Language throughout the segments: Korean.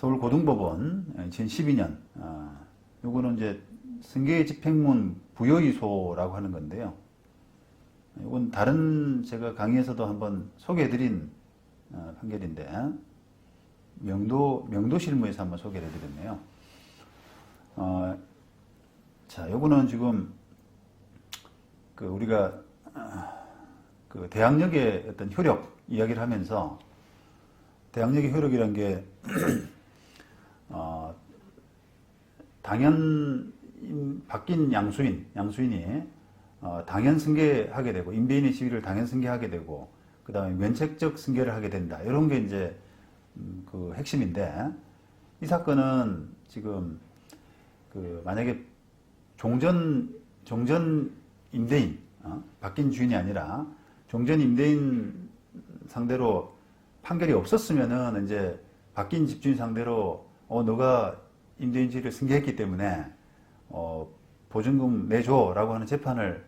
서울고등법원 2012년 요거는 이제 승계집행문 부여의소라고 하는 건데요. 이건 다른 제가 강의에서도 한번 소개해드린 판결인데 명도실무에서 한번 소개를 해드렸네요. 자, 요거는 지금 우리가 그 대항력의 어떤 효력 이야기를 하면서 대항력의 효력이란 게 바뀐 양수인이 당연 승계하게 되고 임대인의 지위를 당연 승계하게 되고 그 다음에 면책적 승계를 하게 된다. 이런 게 이제 그 핵심인데 이 사건은 지금 만약에 종전 임대인 바뀐 주인이 아니라 종전 임대인 상대로 판결이 없었으면은 이제 바뀐 집주인 상대로 너가 임대인 지위를 승계했기 때문에 보증금 내줘라고 하는 재판을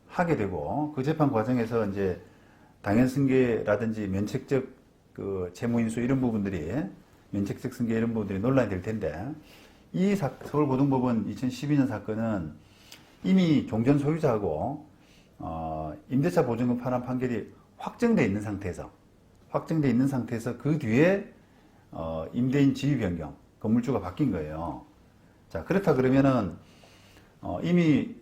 하게 되고 그 재판 과정에서 이제 당연 승계라든지 면책적 그 채무인수 이런 부분들이 면책적 승계 이런 부분들이 논란이 될 텐데 이 서울고등법원 2012년 사건은 이미 종전 소유자하고 임대차 보증금 반환 판결이 확정돼 있는 상태에서 그 뒤에 임대인 지위 변경 건물주가 바뀐 거예요. 자, 그렇다 그러면은 이미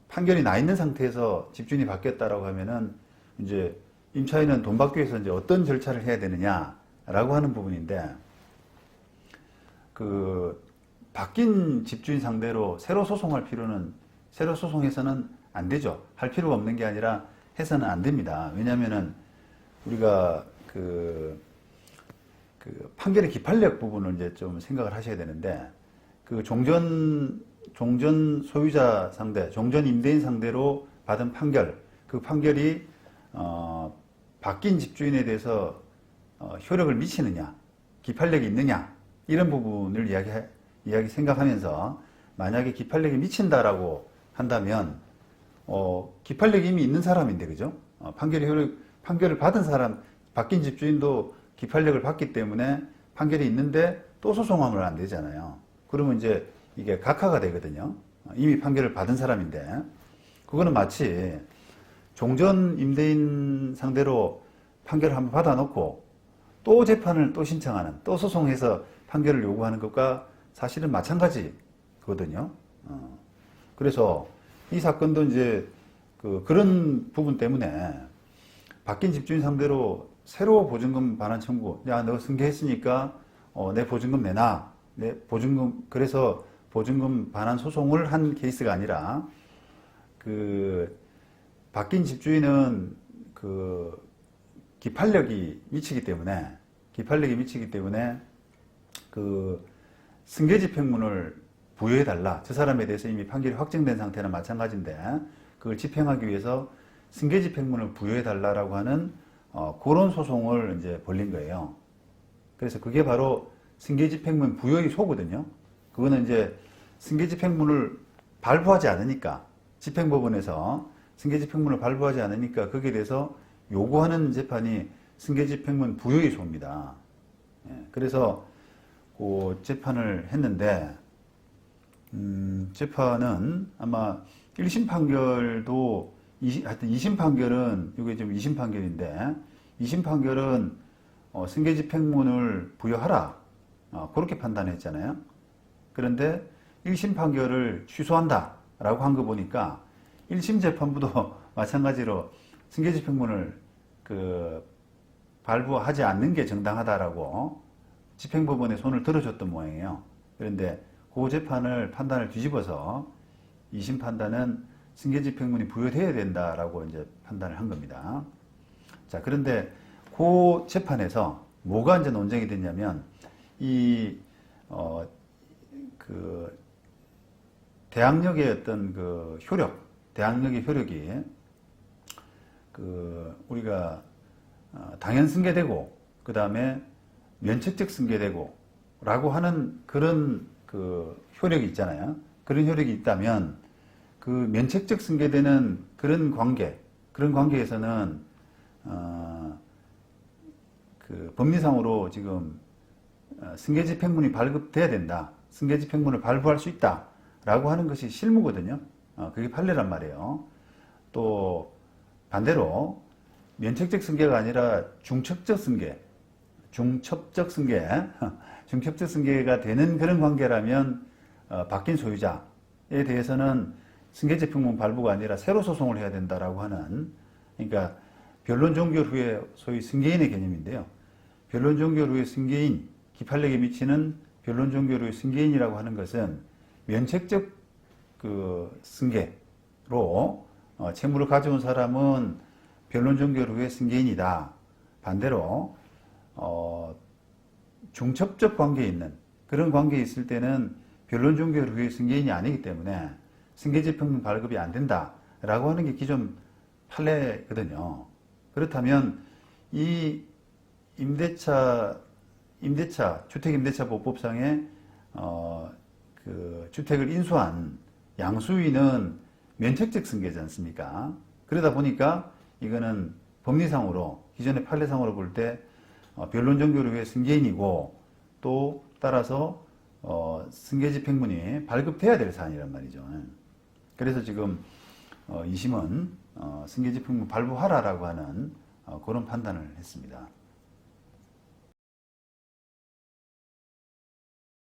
판결이 나 있는 상태에서 집주인이 바뀌었다라고 하면은 이제 임차인은 돈 받기 위해서 이제 어떤 절차를 해야 되느냐라고 하는 부분인데 바뀐 집주인 상대로 새로 소송해서는 안 되죠. 할 필요가 없는 게 아니라 해서는 안 됩니다. 왜냐면은 우리가 판결의 기판력 부분을 이제 좀 생각을 하셔야 되는데 종전 소유자 상대, 종전 임대인 상대로 받은 판결, 그 판결이 바뀐 집주인에 대해서 효력을 미치느냐, 기판력이 있느냐 이런 부분을 생각하면서 만약에 기판력이 미친다라고 한다면 기판력이 이미 있는 사람인데 그죠? 판결을 받은 사람, 바뀐 집주인도 기판력을 받기 때문에 판결이 있는데 또 소송하면 안 되잖아요. 그러면 이제 이게 각하가 되거든요. 이미 판결을 받은 사람인데 그거는 마치 종전 임대인 상대로 판결을 한번 받아놓고 또 재판을 또 신청하는, 또 소송해서 판결을 요구하는 것과 사실은 마찬가지거든요. 그래서 이 사건도 이제 그런 부분 때문에 바뀐 집주인 상대로 새로 보증금 반환 청구, 야, 너 승계했으니까 내 보증금 내놔. 그래서 보증금 반환 소송을 한 케이스가 아니라 바뀐 집주인은 기판력이 미치기 때문에 승계집행문을 부여해달라. 저 사람에 대해서 이미 판결이 확정된 상태는 마찬가지인데 그걸 집행하기 위해서 승계집행문을 부여해달라라고 하는 그런 소송을 이제 벌린 거예요. 그래서 그게 바로 승계집행문 부여의소거든요. 그거는 이제 승계집행문을 발부하지 않으니까 집행법원에서 승계집행문을 발부하지 않으니까 거기에 대해서 요구하는 재판이 승계집행문 부여의소입니다. 그래서 그 재판을 했는데 재판은 아마 1심 판결도 하여튼 2심 판결은 이게 지금 2심 판결인데 2심 판결은 승계집행문을 부여하라 그렇게 판단했잖아요. 그런데 1심 판결을 취소한다 라고 한 거 보니까 1심 재판부도 마찬가지로 승계집행문을 발부하지 않는 게 정당하다라고 집행법원에 손을 들어줬던 모양이에요. 그런데 그 판단을 뒤집어서 2심 판단은 승계집행문이 부여돼야 된다라고 이제 판단을 한 겁니다. 자, 그런데 그 재판에서 뭐가 이제 논쟁이 됐냐면 대항력의 어떤 대항력의 효력이 우리가 당연 승계되고 그 다음에 면책적 승계되고 라고 하는 그런 효력이 있잖아요. 그런 효력이 있다면 면책적 승계되는 그런 관계에서는 법리상으로 지금 승계집행문이 발급돼야 된다. 승계집행문을 발부할 수 있다라고 하는 것이 실무거든요. 그게 판례란 말이에요. 또 반대로 면책적 승계가 아니라 중첩적 승계, 중첩적 승계가 되는 그런 관계라면 바뀐 소유자에 대해서는 승계집행문 발부가 아니라 새로 소송을 해야 된다라고 하는, 그러니까 변론 종결 후에 소위 승계인의 개념인데요. 변론 종결 후에 승계인, 기판력에 미치는 변론 종결 후에 승계인이라고 하는 것은 면책적 그 승계로 채무를 가져온 사람은 변론 종결 후에 승계인이다. 반대로 중첩적 관계에 있는 그런 관계에 있을 때는 변론 종결 후에 승계인이 아니기 때문에 승계집행문 발급이 안 된다라고 하는 게 기존 판례거든요. 그렇다면 이 주택임대차보법상에 그 주택을 인수한 양수인은 면책적 승계지 않습니까? 그러다 보니까 이거는 법리상으로 기존의 판례상으로 볼 때 변론 종결 후에 승계인이고 또 따라서 승계집행문이 발급돼야 될 사안이란 말이죠. 그래서 지금 2심은 승계집행문 발부하라라고 하는 그런 판단을 했습니다.